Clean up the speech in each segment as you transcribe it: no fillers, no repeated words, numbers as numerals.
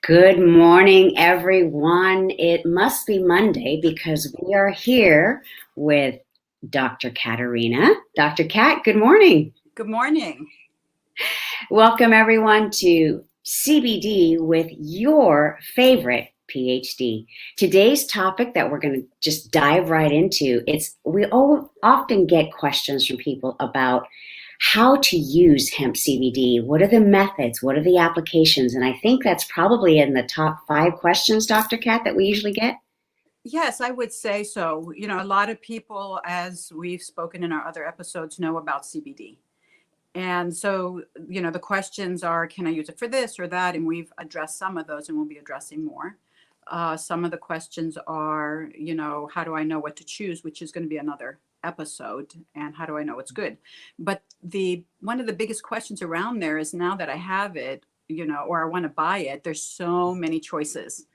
Good morning, everyone. It must be Monday because we are here with Dr. Katerina. Dr. Kat, good morning. Good morning. Welcome, everyone, to CBD with your favorite PhD. Today's topic that we're going to just dive right into, often get questions from people about how to use hemp CBD. What are the methods? What are the applications? And I think that's probably in the top 5 questions, Dr. Kat, that we usually get. Yes, I would say so. A lot of people, as we've spoken in our other episodes, know about CBD. And so, the questions are, can I use it for this or that? And we've addressed some of those and we'll be addressing more. Some of the questions are, how do I know what to choose, which is going to be another episode, and how do I know it's good? But one of the biggest questions around there is, now that I have it, or I want to buy it, there's so many choices.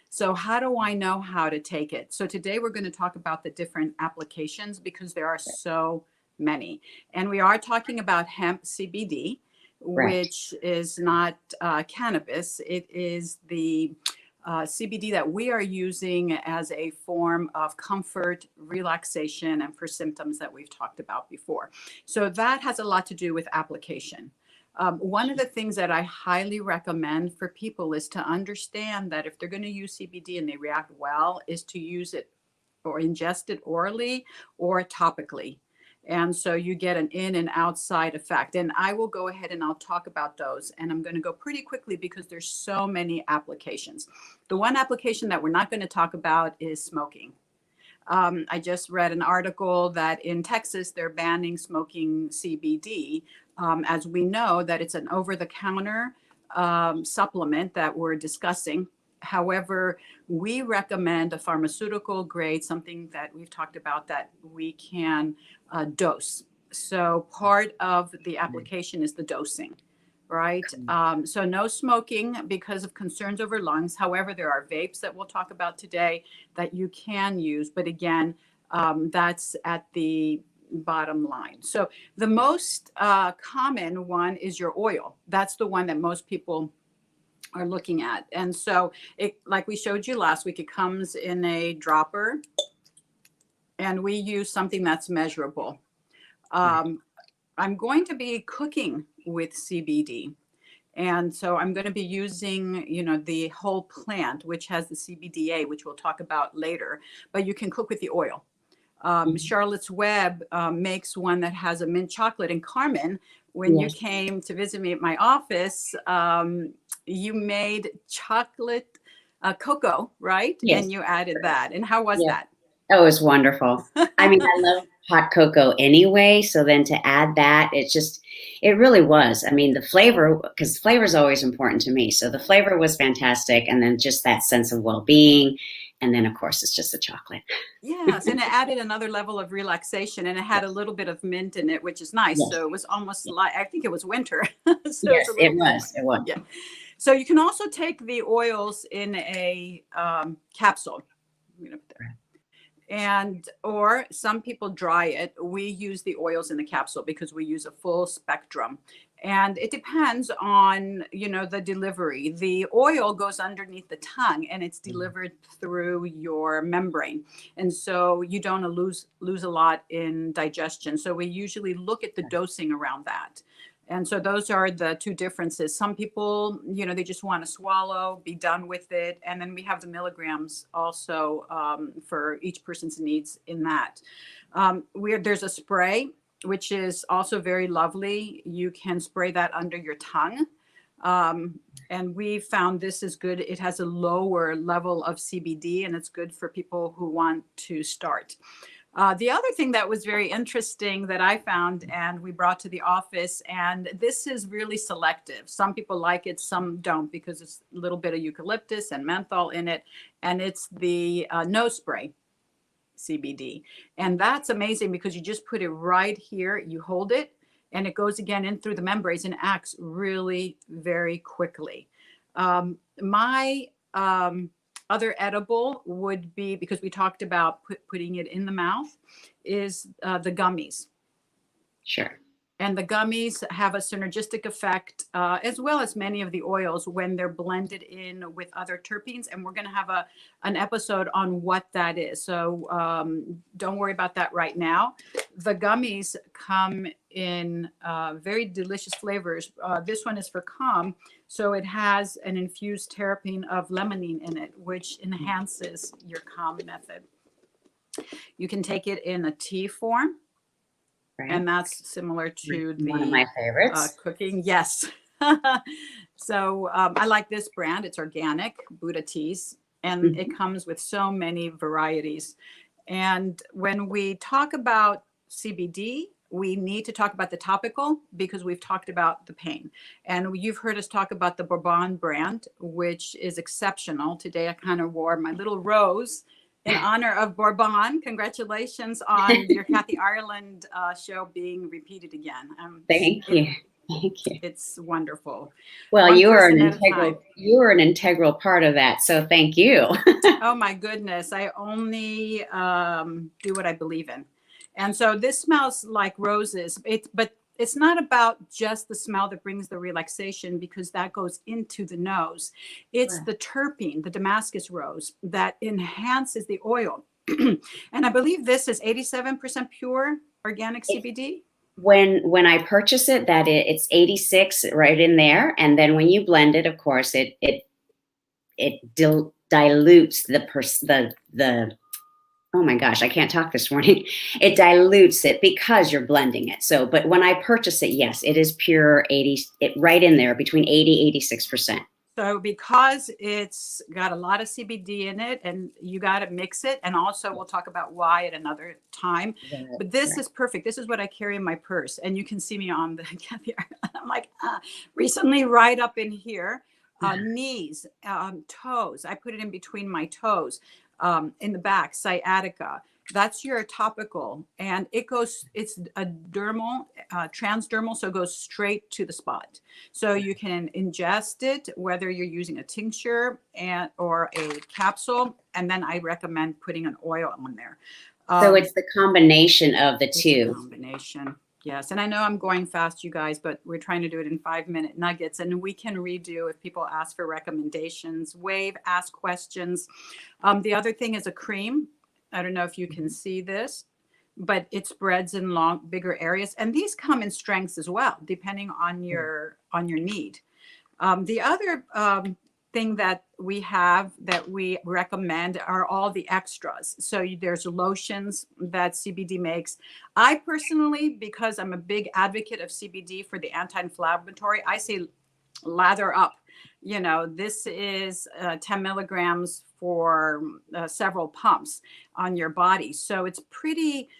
So how do I know how to take it? So today we're going to talk about the different applications because there are so many. And we are talking about hemp CBD, Right. which is not cannabis. It is the CBD that we are using as a form of comfort, relaxation, and for symptoms that we've talked about before. So that has a lot to do with application. One of the things that I highly recommend for people is to understand that if they're going to use CBD and they react well, is to use it or ingest it orally or topically. And so you get an in and outside effect. And I will go ahead and I'll talk about those. And I'm going to go pretty quickly because there's so many applications. The one application that we're not going to talk about is smoking. I just read an article that in Texas, they're banning smoking CBD. As we know that it's an over-the-counter supplement that we're discussing. However, we recommend a pharmaceutical grade, something that we've talked about that we can dose. So part of the application is the dosing, right? So no smoking because of concerns over lungs. However, there are vapes that we'll talk about today that you can use. But again, that's at the bottom line. So the most common one is your oil. That's the one that most people are looking at. And so it, like we showed you last week, it comes in a dropper and we use something that's measurable. I'm going to be cooking with CBD. And so I'm going to be using, the whole plant, which has the CBDA, which we'll talk about later, but you can cook with the oil. Charlotte's Web makes one that has a mint chocolate. And Carmen, when you came to visit me at my office, you made chocolate cocoa, right? Yes. And you added that. And how was that? Oh, it was wonderful. I mean, I love hot cocoa anyway. So then to add that, it really was. I mean, the flavor, because flavor is always important to me. So the flavor was fantastic. And then just that sense of well-being. And then, of course, it's just the chocolate. Yes, and it added another level of relaxation, and it had a little bit of mint in it, which is nice. Yes. So it was almost like, I think it was winter. So Yes, it's a it little was. It was. yeah. So you can also take the oils in a capsule. I'm gonna put that. And or some people dry it. We use the oils in the capsule because we use a full spectrum. And it depends on, the delivery. The oil goes underneath the tongue and it's delivered through your membrane. And so you don't lose a lot in digestion. So we usually look at the dosing around that. And so those are the two differences. Some people, they just want to swallow, be done with it. And then we have the milligrams also for each person's needs in that. There's a spray, which is also very lovely. You can spray that under your tongue. And we found this is good. It has a lower level of CBD and it's good for people who want to start. The other thing that was very interesting that I found and we brought to the office, and this is really selective. Some people like it, some don't, because it's a little bit of eucalyptus and menthol in it. And it's the nose spray CBD. And that's amazing because you just put it right here, you hold it, and it goes again in through the membranes and acts really very quickly. My other edible would be, because we talked about putting it in the mouth, is the gummies. Sure. And the gummies have a synergistic effect, as well as many of the oils when they're blended in with other terpenes. And we're going to have an episode on what that is. So don't worry about that right now. The gummies come in very delicious flavors. This one is for calm. So it has an infused terpene of limonene in it, which enhances your calm method. You can take it in a tea form. Right. And that's similar to one of my favorites. Cooking. Yes. So I like this brand. It's organic, Buddha Teas, and it comes with so many varieties. And when we talk about CBD, we need to talk about the topical because we've talked about the pain. And you've heard us talk about the Bourbon brand, which is exceptional. Today I kind of wore my little rose in honor of Bourbon. Congratulations on your Kathy Ireland show being repeated again. Thank you. Thank you. It's wonderful. Well, you are an integral part of that. So thank you. Oh my goodness. I only do what I believe in. And so this smells like roses. But it's not about just the smell that brings the relaxation, because that goes into the nose. It's the terpene, the Damascus rose, that enhances the oil. And I believe this is 87% pure organic CBD. When I purchase it, it's 86 right in there. And then when you blend it, of course, it dilutes the oh my gosh, I can't talk this morning. It dilutes it because you're blending it. So, but when I purchase it, yes, it is pure right in there between 80-86%. So because it's got a lot of CBD in it, and you got to mix it. And also we'll talk about why at another time, but this is perfect. This is what I carry in my purse. And you can see me on the, I'm like, recently right up in here, knees, toes. I put it in between my toes. In the back, sciatica. That's your topical, and it's a dermal, transdermal, so it goes straight to the spot. So you can ingest it, whether you're using a tincture or a capsule, and then I recommend putting an oil on there. So it's the combination of the two. Combination. Yes. And I know I'm going fast, you guys, but we're trying to do it in 5-minute nuggets, and we can redo if people ask for recommendations, ask questions. The other thing is a cream. I don't know if you can see this, but it spreads in bigger areas. And these come in strengths as well, depending on your need. The other thing that we recommend are all the extras. So there's lotions that CBD makes. I personally, because I'm a big advocate of CBD for the anti-inflammatory, I say lather up. This is 10 milligrams for several pumps on your body. So it's pretty,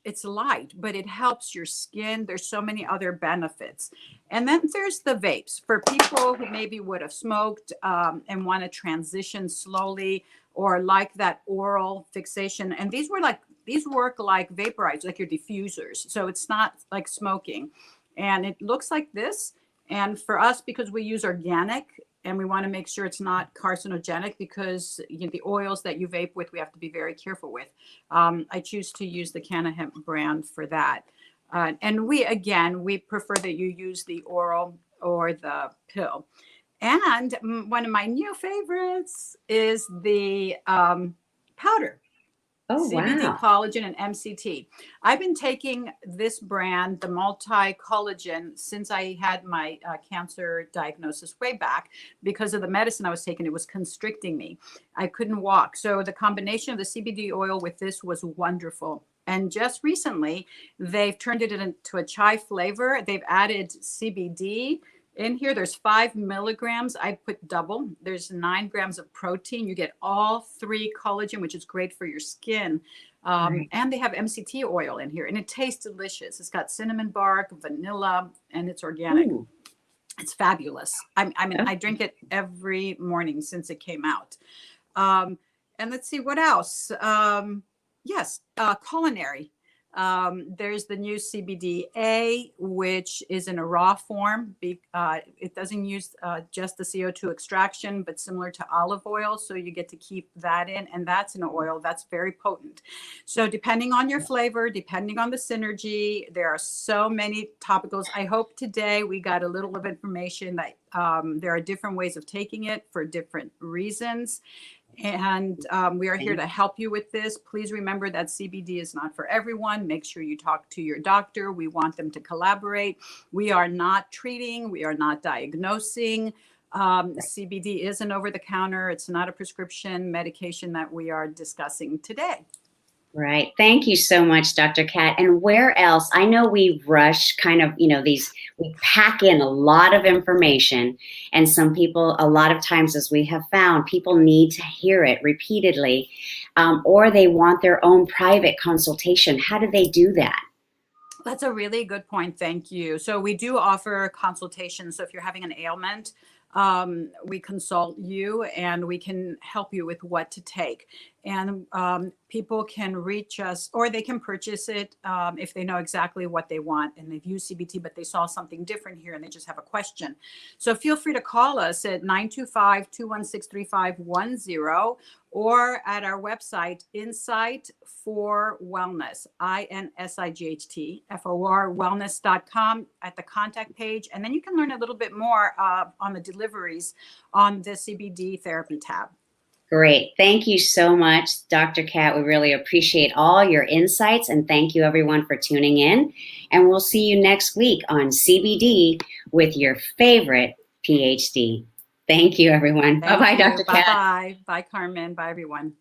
it's light, but it helps your skin. There's so many other benefits. And then there's the vapes for people who maybe would have smoked and want to transition slowly, or like that oral fixation. And these work like vaporizers, like your diffusers. So it's not like smoking. And it looks like this. And for us, because we use organic, and we want to make sure it's not carcinogenic, because the oils that you vape with, we have to be very careful with. I choose to use the Canna Hemp brand for that. And we prefer that you use the oral or the pill. And one of my new favorites is the powder. Oh, CBD, wow. collagen, and MCT. I've been taking this brand, the multi-collagen, since I had my cancer diagnosis way back. Because of the medicine I was taking, it was constricting me. I couldn't walk. So the combination of the CBD oil with this was wonderful. And just recently, they've turned it into a chai flavor. They've added CBD. In here, there's 5 milligrams. I put double. There's 9 grams of protein. You get all 3 collagen, which is great for your skin. And they have MCT oil in here, and it tastes delicious. It's got cinnamon bark, vanilla, and it's organic. Ooh. It's fabulous. I drink it every morning since it came out. And let's see what else. Yes, culinary. There's the new CBDA, which is in a raw form. It doesn't use just the CO2 extraction, but similar to olive oil. So you get to keep that in, and that's an oil that's very potent. So depending on your flavor, depending on the synergy, there are so many topicals. I hope today we got a little of information that there are different ways of taking it for different reasons. And we are here to help you with this. Please remember that CBD is not for everyone. Make sure you talk to your doctor. We want them to collaborate. We are not treating. We are not diagnosing. CBD is an over-the-counter. It's not a prescription medication that we are discussing today. Right. Thank you so much, Dr. Kat. And where else? I know we rush kind of, we pack in a lot of information, and some people, a lot of times, as we have found, people need to hear it repeatedly, or they want their own private consultation. How do they do that? That's a really good point. Thank you. So we do offer consultations. So if you're having an ailment, we consult you and we can help you with what to take. And people can reach us, or they can purchase it if they know exactly what they want and they've used CBT, but they saw something different here and they just have a question. So feel free to call us at 925-216-3510 or at our website, Insight for Wellness, INSIGHT, FOR wellness.com, at the contact page. And then you can learn a little bit more on the deliveries on the CBD therapy tab. Great. Thank you so much, Dr. Kat. We really appreciate all your insights, and thank you everyone for tuning in. And we'll see you next week on CBD with your favorite PhD. Thank you, everyone. Bye-bye, Dr. Kat. Bye-bye. Bye, Carmen. Bye, everyone.